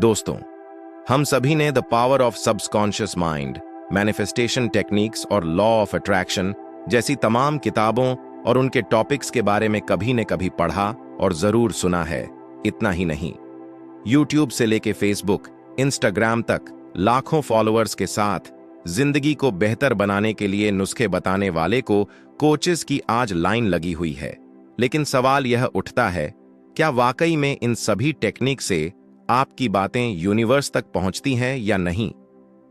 दोस्तों, हम सभी ने the power of subconscious mind, manifestation techniques और लॉ ऑफ अट्रैक्शन जैसी तमाम किताबों और उनके टॉपिक्स के बारे में कभी न कभी पढ़ा और जरूर सुना है। इतना ही नहीं, यूट्यूब से लेके फेसबुक, इंस्टाग्राम तक लाखों फॉलोअर्स के साथ जिंदगी को बेहतर बनाने के लिए नुस्खे बताने वाले को कोचेस की आज लाइन लगी हुई है। लेकिन सवाल यह उठता है, क्या वाकई में इन सभी टेक्निक से आपकी बातें यूनिवर्स तक पहुंचती हैं या नहीं?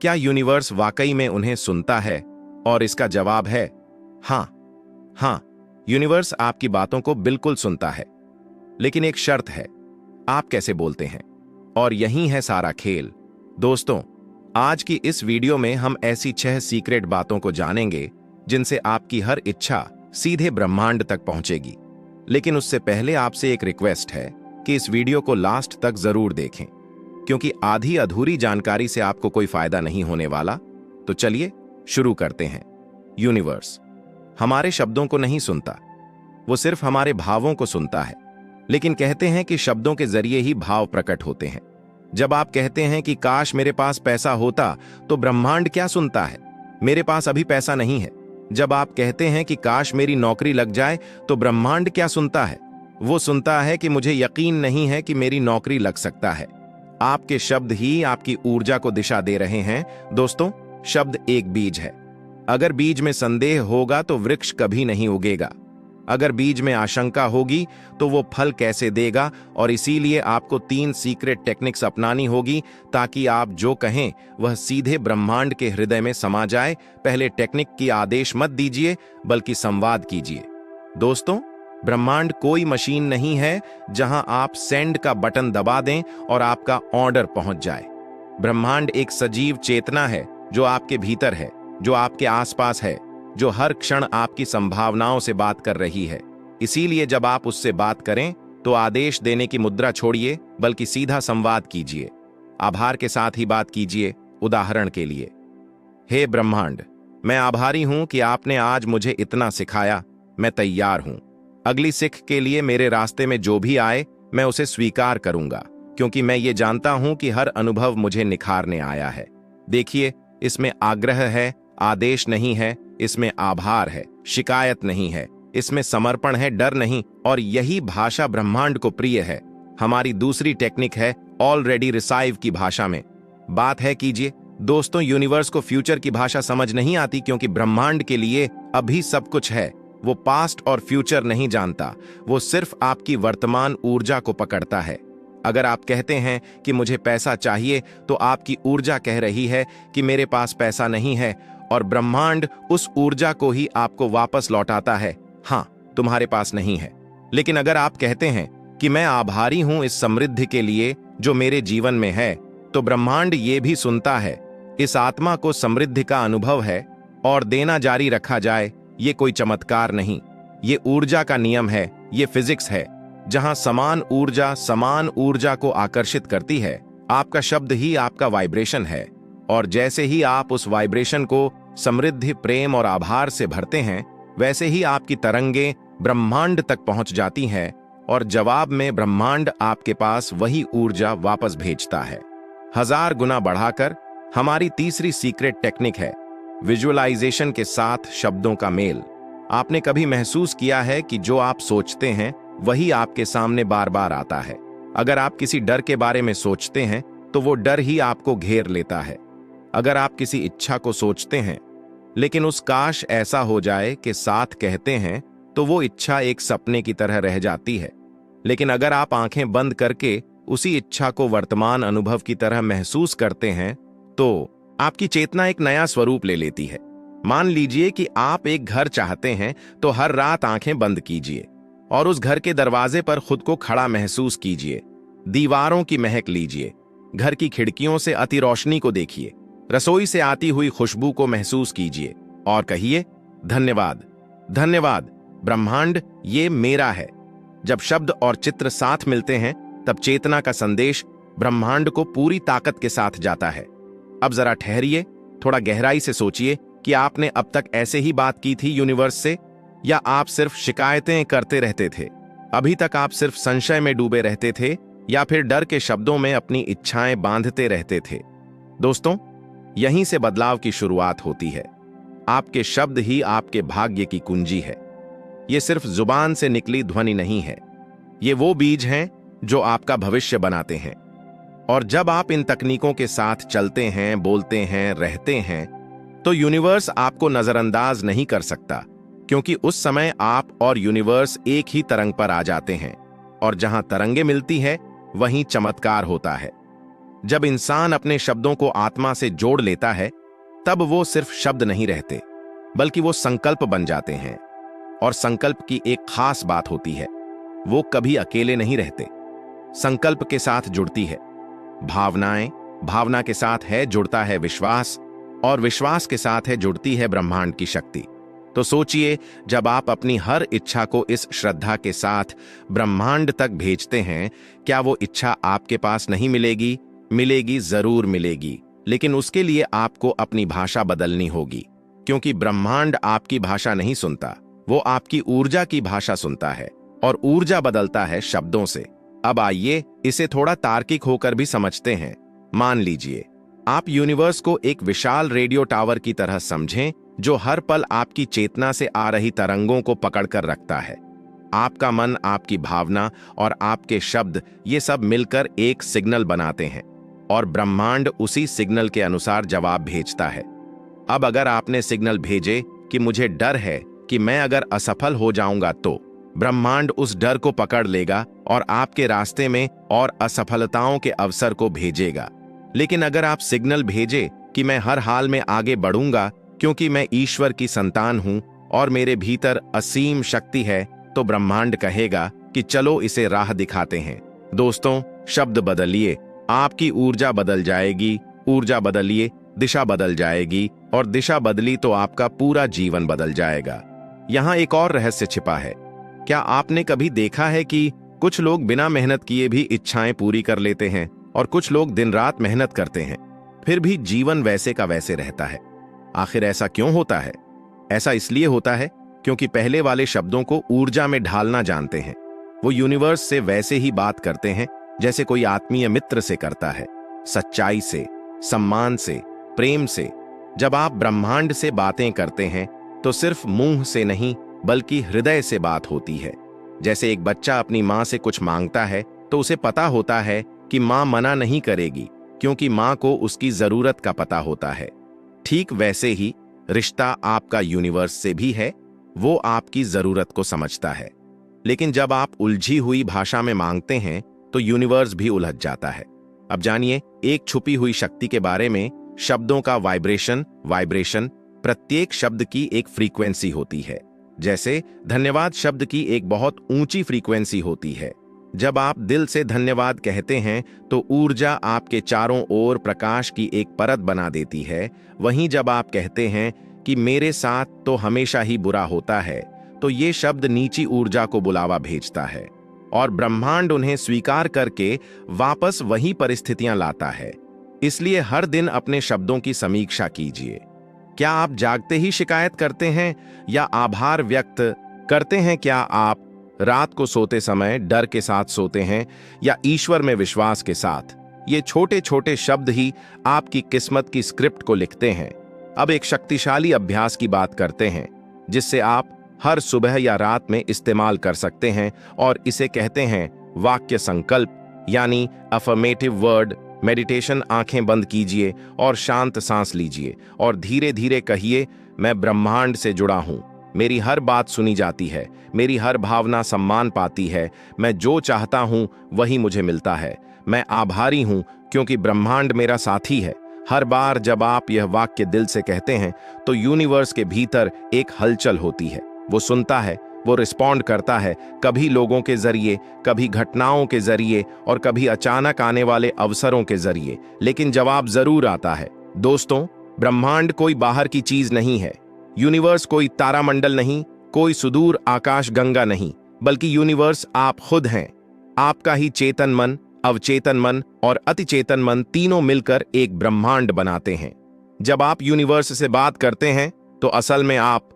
क्या यूनिवर्स वाकई में उन्हें सुनता है? और इसका जवाब है हाँ, यूनिवर्स आपकी बातों को बिल्कुल सुनता है। लेकिन एक शर्त है, आप कैसे बोलते हैं, और यही है सारा खेल। दोस्तों, आज की इस वीडियो में हम ऐसी 6 सीक्रेट बातों को जानेंगे जिनसे आपकी हर इच्छा सीधे ब्रह्मांड तक पहुंचेगी। लेकिन उससे पहले आपसे एक रिक्वेस्ट है कि इस वीडियो को लास्ट तक जरूर देखें, क्योंकि आधी अधूरी जानकारी से आपको कोई फायदा नहीं होने वाला। तो चलिए शुरू करते हैं। यूनिवर्स हमारे शब्दों को नहीं सुनता, वो सिर्फ हमारे भावों को सुनता है। लेकिन कहते हैं कि शब्दों के जरिए ही भाव प्रकट होते हैं। जब आप कहते हैं कि काश मेरे पास पैसा होता, तो ब्रह्मांड क्या सुनता है? मेरे पास अभी पैसा नहीं है। जब आप कहते हैं कि काश मेरी नौकरी लग जाए, तो ब्रह्मांड क्या सुनता है? वो सुनता है कि मुझे यकीन नहीं है कि मेरी नौकरी लग सकता है। आपके शब्द ही आपकी ऊर्जा को दिशा दे रहे हैं। दोस्तों, शब्द एक बीज है। अगर बीज में संदेह होगा तो वृक्ष कभी नहीं उगेगा। अगर बीज में आशंका होगी तो वो फल कैसे देगा? और इसीलिए आपको 3 सीक्रेट टेक्निक्स अपनानी होगी ताकि आप जो कहें वह सीधे ब्रह्मांड के हृदय में समा जाए। पहले टेक्निक की आदेश मत दीजिए, बल्कि संवाद कीजिए। दोस्तों, ब्रह्मांड कोई मशीन नहीं है जहां आप सेंड का बटन दबा दें और आपका ऑर्डर पहुंच जाए। ब्रह्मांड एक सजीव चेतना है जो आपके भीतर है, जो आपके आसपास है, जो हर क्षण आपकी संभावनाओं से बात कर रही है। इसीलिए जब आप उससे बात करें तो आदेश देने की मुद्रा छोड़िए, बल्कि सीधा संवाद कीजिए। आभार के साथ ही बात कीजिए। उदाहरण के लिए, हे ब्रह्मांड, मैं आभारी हूं कि आपने आज मुझे इतना सिखाया। मैं तैयार हूं। अगली सीख के लिए मेरे रास्ते में जो भी आए, मैं उसे स्वीकार करूंगा, क्योंकि मैं ये जानता हूं कि हर अनुभव मुझे निखारने आया है। देखिए, इसमें आग्रह है, आदेश नहीं है। इसमें आभार है, शिकायत नहीं है। इसमें समर्पण है, डर नहीं। और यही भाषा ब्रह्मांड को प्रिय है। हमारी दूसरी टेक्निक है ऑलरेडी रिसाइव की भाषा में बात है कीजिए। दोस्तों, यूनिवर्स को फ्यूचर की भाषा समझ नहीं आती, क्योंकि ब्रह्मांड के लिए अभी सब कुछ है। वो पास्ट और फ्यूचर नहीं जानता। वो सिर्फ आपकी वर्तमान ऊर्जा को पकड़ता है। अगर आप कहते हैं कि मुझे पैसा चाहिए, तो आपकी ऊर्जा कह रही है कि मेरे पास पैसा नहीं है, और ब्रह्मांड उस ऊर्जा को ही आपको वापस लौटाता है। हाँ, तुम्हारे पास नहीं है। लेकिन अगर आप कहते हैं कि मैं आभारी हूं इस समृद्धि के लिए जो मेरे जीवन में है, तो ब्रह्मांड ये भी सुनता है। इस आत्मा को समृद्धि का अनुभव है और देना जारी रखा जाए। ये कोई चमत्कार नहीं, ये ऊर्जा का नियम है, ये फिजिक्स है, जहां समान ऊर्जा को आकर्षित करती है। आपका शब्द ही आपका वाइब्रेशन है, और जैसे ही आप उस वाइब्रेशन को समृद्धि, प्रेम और आभार से भरते हैं, वैसे ही आपकी तरंगें ब्रह्मांड तक पहुंच जाती हैं, और जवाब में ब्रह्मांड आपके पास वही ऊर्जा वापस भेजता है, 1000 गुना बढ़ाकर। हमारी तीसरी सीक्रेट टेक्निक है विजुअलाइजेशन के साथ शब्दों का मेल। आपने कभी महसूस किया है कि जो आप सोचते हैं वही आपके सामने बार बार आता है? अगर आप किसी डर के बारे में सोचते हैं तो वो डर ही आपको घेर लेता है। अगर आप किसी इच्छा को सोचते हैं लेकिन उस काश ऐसा हो जाए के साथ कहते हैं, तो वो इच्छा एक सपने की तरह रह जाती है। लेकिन अगर आप आंखें बंद करके उसी इच्छा को वर्तमान अनुभव की तरह महसूस करते हैं, तो आपकी चेतना एक नया स्वरूप ले लेती है। मान लीजिए कि आप एक घर चाहते हैं, तो हर रात आंखें बंद कीजिए और उस घर के दरवाजे पर खुद को खड़ा महसूस कीजिए। दीवारों की महक लीजिए, घर की खिड़कियों से अति रोशनी को देखिए, रसोई से आती हुई खुशबू को महसूस कीजिए और कहिए, धन्यवाद, धन्यवाद ब्रह्मांड, ये मेरा है। जब शब्द और चित्र साथ मिलते हैं, तब चेतना का संदेश ब्रह्मांड को पूरी ताकत के साथ जाता है। अब जरा ठहरिए, थोड़ा गहराई से सोचिए कि आपने अब तक ऐसे ही बात की थी यूनिवर्स से, या आप सिर्फ शिकायतें करते रहते थे? अभी तक आप सिर्फ संशय में डूबे रहते थे, या फिर डर के शब्दों में अपनी इच्छाएं बांधते रहते थे। दोस्तों, यहीं से बदलाव की शुरुआत होती है। आपके शब्द ही आपके भाग्य की कुंजी है। ये सिर्फ जुबान से निकली ध्वनि नहीं है, ये वो बीज हैं जो आपका भविष्य बनाते हैं। और जब आप इन तकनीकों के साथ चलते हैं, बोलते हैं, रहते हैं, तो यूनिवर्स आपको नजरअंदाज नहीं कर सकता, क्योंकि उस समय आप और यूनिवर्स एक ही तरंग पर आ जाते हैं। और जहां तरंगे मिलती है वहीं चमत्कार होता है। जब इंसान अपने शब्दों को आत्मा से जोड़ लेता है, तब वो सिर्फ शब्द नहीं रहते, बल्कि वो संकल्प बन जाते हैं। और संकल्प की एक खास बात होती है, वो कभी अकेले नहीं रहते। संकल्प के साथ जुड़ती है भावनाएं, भावना के साथ है जुड़ता है विश्वास, और विश्वास के साथ है जुड़ती है ब्रह्मांड की शक्ति। तो सोचिए, जब आप अपनी हर इच्छा को इस श्रद्धा के साथ ब्रह्मांड तक भेजते हैं, क्या वो इच्छा आपके पास नहीं मिलेगी? मिलेगी, जरूर मिलेगी। लेकिन उसके लिए आपको अपनी भाषा बदलनी होगी, क्योंकि ब्रह्मांड आपकी भाषा नहीं सुनता, वो आपकी ऊर्जा की भाषा सुनता है। और ऊर्जा बदलता है शब्दों से। अब आइए इसे थोड़ा तार्किक होकर भी समझते हैं। मान लीजिए आप यूनिवर्स को एक विशाल रेडियो टावर की तरह समझें, जो हर पल आपकी चेतना से आ रही तरंगों को पकड़कर रखता है। आपका मन, आपकी भावना और आपके शब्द, ये सब मिलकर एक सिग्नल बनाते हैं, और ब्रह्मांड उसी सिग्नल के अनुसार जवाब भेजता है। अब अगर आपने सिग्नल भेजे कि मुझे डर है कि मैं अगर असफल हो जाऊंगा, तो ब्रह्मांड उस डर को पकड़ लेगा और आपके रास्ते में और असफलताओं के अवसर को भेजेगा। लेकिन अगर आप सिग्नल भेजे कि मैं हर हाल में आगे बढ़ूंगा, क्योंकि मैं ईश्वर की संतान हूं और मेरे भीतर असीम शक्ति है, तो ब्रह्मांड कहेगा कि चलो इसे राह दिखाते हैं। दोस्तों, शब्द बदलिए, आपकी ऊर्जा बदल जाएगी, ऊर्जा बदलिए, दिशा बदल जाएगी, और दिशा बदली तो आपका पूरा जीवन बदल जाएगा। यहां एक और रहस्य छिपा है। क्या आपने कभी देखा है कि कुछ लोग बिना मेहनत किए भी इच्छाएं पूरी कर लेते हैं, और कुछ लोग दिन रात मेहनत करते हैं, फिर भी जीवन वैसे का वैसे रहता है? आखिर ऐसा क्यों होता है? ऐसा इसलिए होता है क्योंकि पहले वाले शब्दों को ऊर्जा में ढालना जानते हैं। वो यूनिवर्स से वैसे ही बात करते हैं जैसे कोई आत्मीय मित्र से करता है, सच्चाई से, सम्मान से, प्रेम से। जब आप ब्रह्मांड से बातें करते हैं, तो सिर्फ मुंह से नहीं, बल्कि हृदय से बात होती है। जैसे एक बच्चा अपनी माँ से कुछ मांगता है, तो उसे पता होता है कि माँ मना नहीं करेगी, क्योंकि माँ को उसकी जरूरत का पता होता है। ठीक वैसे ही रिश्ता आपका यूनिवर्स से भी है, वो आपकी जरूरत को समझता है। लेकिन जब आप उलझी हुई भाषा में मांगते हैं, तो यूनिवर्स भी उलझ जाता है। अब जानिए एक छुपी हुई शक्ति के बारे में। शब्दों का वाइब्रेशन, प्रत्येक शब्द की एक फ्रीक्वेंसी होती है। जैसे धन्यवाद शब्द की एक बहुत ऊंची फ्रीक्वेंसी होती है। जब आप दिल से धन्यवाद कहते हैं, तो ऊर्जा आपके चारों ओर प्रकाश की एक परत बना देती है। वहीं जब आप कहते हैं कि मेरे साथ तो हमेशा ही बुरा होता है, तो ये शब्द नीची ऊर्जा को बुलावा भेजता है, और ब्रह्मांड उन्हें स्वीकार करके वापस वही परिस्थितियां लाता है। इसलिए हर दिन अपने शब्दों की समीक्षा कीजिए। क्या आप जागते ही शिकायत करते हैं या आभार व्यक्त करते हैं? क्या आप रात को सोते समय डर के साथ सोते हैं या ईश्वर में विश्वास के साथ? ये छोटे छोटे शब्द ही आपकी किस्मत की स्क्रिप्ट को लिखते हैं। अब एक शक्तिशाली अभ्यास की बात करते हैं, जिससे आप हर सुबह या रात में इस्तेमाल कर सकते हैं, और इसे कहते हैं वाक्य संकल्प, यानी अफर्मेटिव वर्ड मेडिटेशन। आंखें बंद कीजिए और शांत सांस लीजिए, और धीरे धीरे कहिए, मैं ब्रह्मांड से जुड़ा हूं, मेरी हर बात सुनी जाती है, मेरी हर भावना सम्मान पाती है, मैं जो चाहता हूं वही मुझे मिलता है, मैं आभारी हूं क्योंकि ब्रह्मांड मेरा साथी है। हर बार जब आप यह वाक्य दिल से कहते हैं, तो यूनिवर्स के भीतर एक हलचल होती है। वो सुनता है, वो रिस्पॉन्ड करता है, कभी लोगों के जरिए, कभी घटनाओं के जरिए, और कभी अचानक आने वाले अवसरों के जरिए, लेकिन जवाब जरूर आता है। दोस्तों, ब्रह्मांड कोई बाहर की चीज नहीं है। यूनिवर्स कोई तारामंडल नहीं, कोई सुदूर आकाश गंगा नहीं, बल्कि यूनिवर्स आप खुद हैं। आपका ही चेतन मन, अवचेतन मन और अतिचेतन मन तीनों मिलकर एक ब्रह्मांड बनाते हैं। जब आप यूनिवर्स से बात करते हैं, तो असल में आप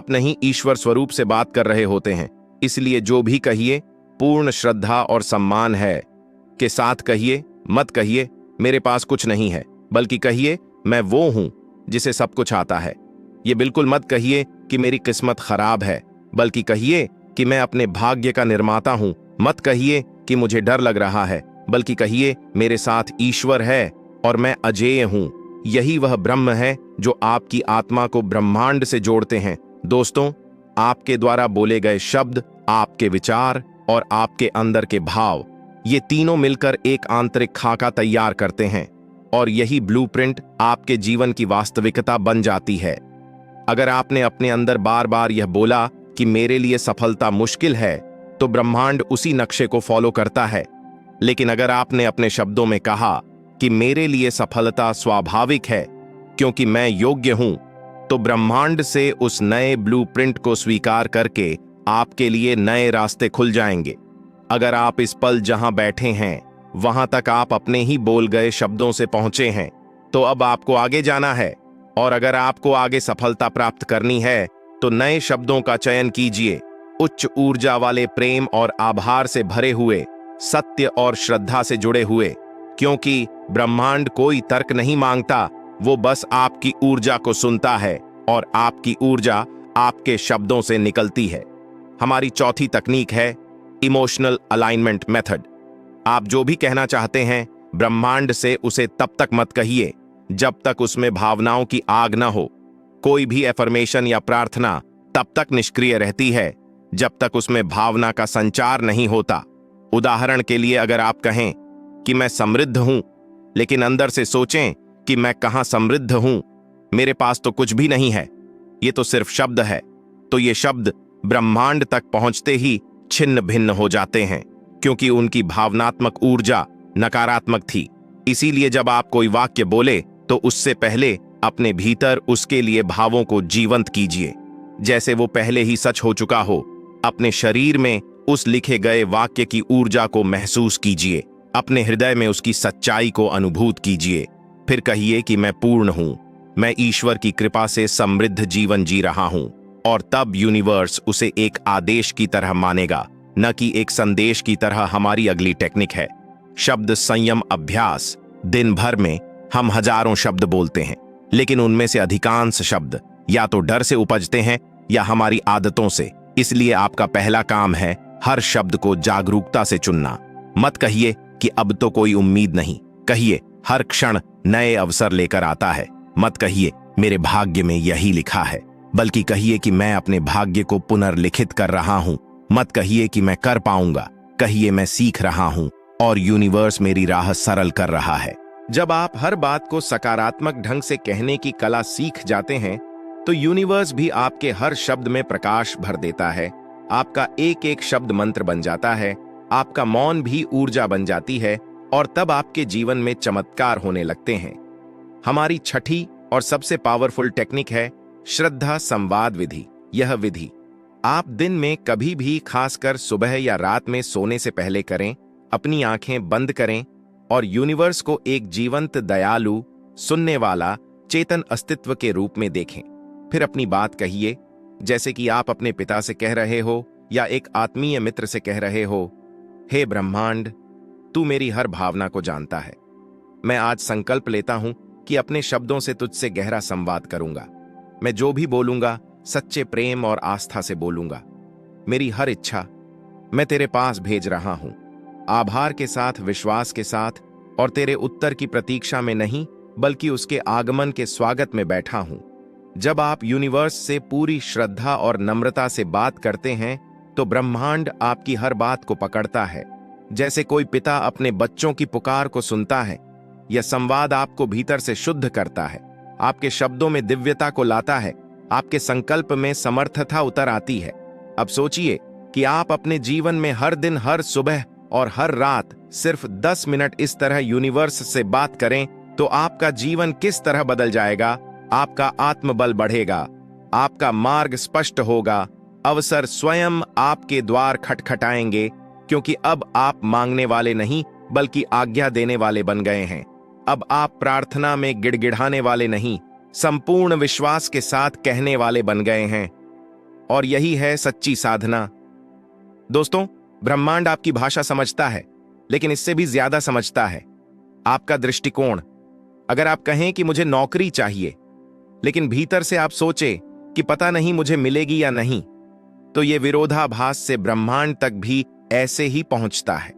नहीं, ईश्वर स्वरूप से बात कर रहे होते हैं। इसलिए जो भी कहिए पूर्ण श्रद्धा और सम्मान है। के साथ कहिए, मत कहिए मेरे पास कुछ नहीं है, बल्कि कहिए मैं वो हूं जिसे सब कुछ आता है। ये बिल्कुल मत कहिए कि मेरी किस्मत खराब है, बल्कि कहिए कि मैं अपने भाग्य का निर्माता हूं। मत कहिए कि मुझे डर लग रहा है, बल्कि कहिए मेरे साथ ईश्वर है और मैं अजेय हूं। यही वह ब्रह्म है जो आपकी आत्मा को ब्रह्मांड से जोड़ते हैं। दोस्तों, आपके द्वारा बोले गए शब्द, आपके विचार और आपके अंदर के भाव, ये तीनों मिलकर एक आंतरिक खाका तैयार करते हैं और यही ब्लूप्रिंट आपके जीवन की वास्तविकता बन जाती है। अगर आपने अपने अंदर बार बार यह बोला कि मेरे लिए सफलता मुश्किल है, तो ब्रह्मांड उसी नक्शे को फॉलो करता है। लेकिन अगर आपने अपने शब्दों में कहा कि मेरे लिए सफलता स्वाभाविक है क्योंकि मैं योग्य हूं, तो ब्रह्मांड से उस नए ब्लूप्रिंट को स्वीकार करके आपके लिए नए रास्ते खुल जाएंगे। अगर आप इस पल जहां बैठे हैं वहां तक आप अपने ही बोल गए शब्दों से पहुंचे हैं, तो अब आपको आगे जाना है। और अगर आपको आगे सफलता प्राप्त करनी है तो नए शब्दों का चयन कीजिए, उच्च ऊर्जा वाले, प्रेम और आभार से भरे हुए, सत्य और श्रद्धा से जुड़े हुए, क्योंकि ब्रह्मांड कोई तर्क नहीं मांगता, वो बस आपकी ऊर्जा को सुनता है और आपकी ऊर्जा आपके शब्दों से निकलती है। हमारी चौथी तकनीक है इमोशनल अलाइनमेंट मेथड। आप जो भी कहना चाहते हैं ब्रह्मांड से उसे तब तक मत कहिए जब तक उसमें भावनाओं की आग न हो। कोई भी एफर्मेशन या प्रार्थना तब तक निष्क्रिय रहती है जब तक उसमें भावना का संचार नहीं होता। उदाहरण के लिए, अगर आप कहें कि मैं समृद्ध हूं, लेकिन अंदर से सोचें कि मैं कहां समृद्ध हूं, मेरे पास तो कुछ भी नहीं है, ये तो सिर्फ शब्द है, तो ये शब्द ब्रह्मांड तक पहुंचते ही छिन्न भिन्न हो जाते हैं, क्योंकि उनकी भावनात्मक ऊर्जा नकारात्मक थी। इसीलिए जब आप कोई वाक्य बोले तो उससे पहले अपने भीतर उसके लिए भावों को जीवंत कीजिए, जैसे वो पहले ही सच हो चुका हो। अपने शरीर में उस लिखे गए वाक्य की ऊर्जा को महसूस कीजिए, अपने हृदय में उसकी सच्चाई को अनुभूत कीजिए। फिर कहिए कि मैं पूर्ण हूं, मैं ईश्वर की कृपा से समृद्ध जीवन जी रहा हूं। और तब यूनिवर्स उसे एक आदेश की तरह मानेगा, न कि एक संदेश की तरह। हमारी अगली टेक्निक है शब्द संयम अभ्यास। दिन भर में हम हजारों शब्द बोलते हैं, लेकिन उनमें से अधिकांश शब्द या तो डर से उपजते हैं या हमारी आदतों से। इसलिए आपका पहला काम है हर शब्द को जागरूकता से चुनना। मत कहिए कि अब तो कोई उम्मीद नहीं, कहिए हर क्षण नए अवसर लेकर आता है। मत कहिए मेरे भाग्य में यही लिखा है, बल्कि कहिए कि मैं अपने भाग्य को पुनर्लिखित कर रहा हूं। मत कहिए कि मैं कर पाऊंगा, कहिए मैं सीख रहा हूं और यूनिवर्स मेरी राह सरल कर रहा है। जब आप हर बात को सकारात्मक ढंग से कहने की कला सीख जाते हैं, तो यूनिवर्स भी आपके हर शब्द में प्रकाश भर देता है। आपका एक एक शब्द मंत्र बन जाता है, आपका मौन भी ऊर्जा बन जाती है और तब आपके जीवन में चमत्कार होने लगते हैं। हमारी छठी और सबसे पावरफुल टेक्निक है श्रद्धा संवाद विधि। यह विधि आप दिन में कभी भी, खासकर सुबह या रात में सोने से पहले करें। अपनी आंखें बंद करें और यूनिवर्स को एक जीवंत, दयालु, सुनने वाला, चेतन अस्तित्व के रूप में देखें। फिर अपनी बात कहिए, जैसे कि आप अपने पिता से कह रहे हो या एक आत्मीय मित्र से कह रहे हो। हे ब्रह्मांड, तू मेरी हर भावना को जानता है। मैं आज संकल्प लेता हूं कि अपने शब्दों से तुझसे गहरा संवाद करूंगा। मैं जो भी बोलूंगा सच्चे प्रेम और आस्था से बोलूंगा। मेरी हर इच्छा मैं तेरे पास भेज रहा हूं, आभार के साथ, विश्वास के साथ, और तेरे उत्तर की प्रतीक्षा में नहीं, बल्कि उसके आगमन के स्वागत में बैठा हूं। जब आप यूनिवर्स से पूरी श्रद्धा और नम्रता से बात करते हैं, तो ब्रह्मांड आपकी हर बात को पकड़ता है, जैसे कोई पिता अपने बच्चों की पुकार को सुनता है। यह संवाद आपको भीतर से शुद्ध करता है, आपके शब्दों में दिव्यता को लाता है, आपके संकल्प में समर्थता उतर आती है। अब सोचिए कि आप अपने जीवन में हर दिन, हर सुबह और हर रात सिर्फ 10 मिनट इस तरह यूनिवर्स से बात करें, तो आपका जीवन किस तरह बदल जाएगा। आपका आत्मबल बढ़ेगा, आपका मार्ग स्पष्ट होगा, अवसर स्वयं आपके द्वार खटखटाएंगे, क्योंकि अब आप मांगने वाले नहीं, बल्कि आज्ञा देने वाले बन गए हैं। अब आप प्रार्थना में गिड़गिड़ाने वाले नहीं, संपूर्ण विश्वास के साथ कहने वाले बन गए हैं। और यही है सच्ची साधना। दोस्तों, ब्रह्मांड आपकी भाषा समझता है, लेकिन इससे भी ज्यादा समझता है आपका दृष्टिकोण। अगर आप कहें कि मुझे नौकरी चाहिए, लेकिन भीतर से आप सोचे कि पता नहीं मुझे मिलेगी या नहीं, तो यह विरोधाभास से ब्रह्मांड तक भी ऐसे ही पहुंचता है।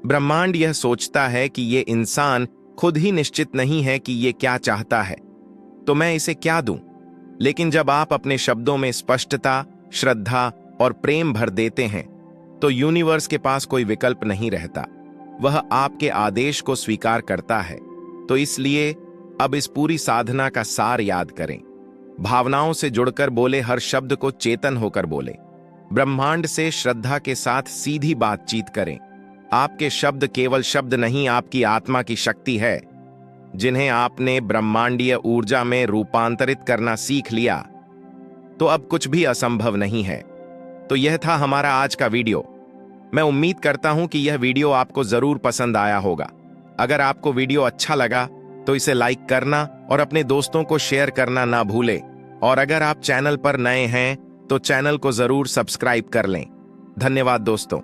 ब्रह्मांड यह सोचता है कि यह इंसान खुद ही निश्चित नहीं है कि यह क्या चाहता है, तो मैं इसे क्या दूं। लेकिन जब आप अपने शब्दों में स्पष्टता, श्रद्धा और प्रेम भर देते हैं, तो यूनिवर्स के पास कोई विकल्प नहीं रहता, वह आपके आदेश को स्वीकार करता है। तो इसलिए अब इस पूरी साधना का सार याद करें। भावनाओं से जुड़कर बोले हर शब्द को चेतन होकर बोले। ब्रह्मांड से श्रद्धा के साथ सीधी बातचीत करें। आपके शब्द केवल शब्द नहीं, आपकी आत्मा की शक्ति है, जिन्हें आपने ब्रह्मांडीय ऊर्जा में रूपांतरित करना सीख लिया, तो अब कुछ भी असंभव नहीं है। तो यह था हमारा आज का वीडियो। मैं उम्मीद करता हूं कि यह वीडियो आपको जरूर पसंद आया होगा। अगर आपको वीडियो अच्छा लगा तो इसे लाइक करना और अपने दोस्तों को शेयर करना ना भूलें। और अगर आप चैनल पर नए हैं तो चैनल को जरूर सब्सक्राइब कर लें। धन्यवाद दोस्तों।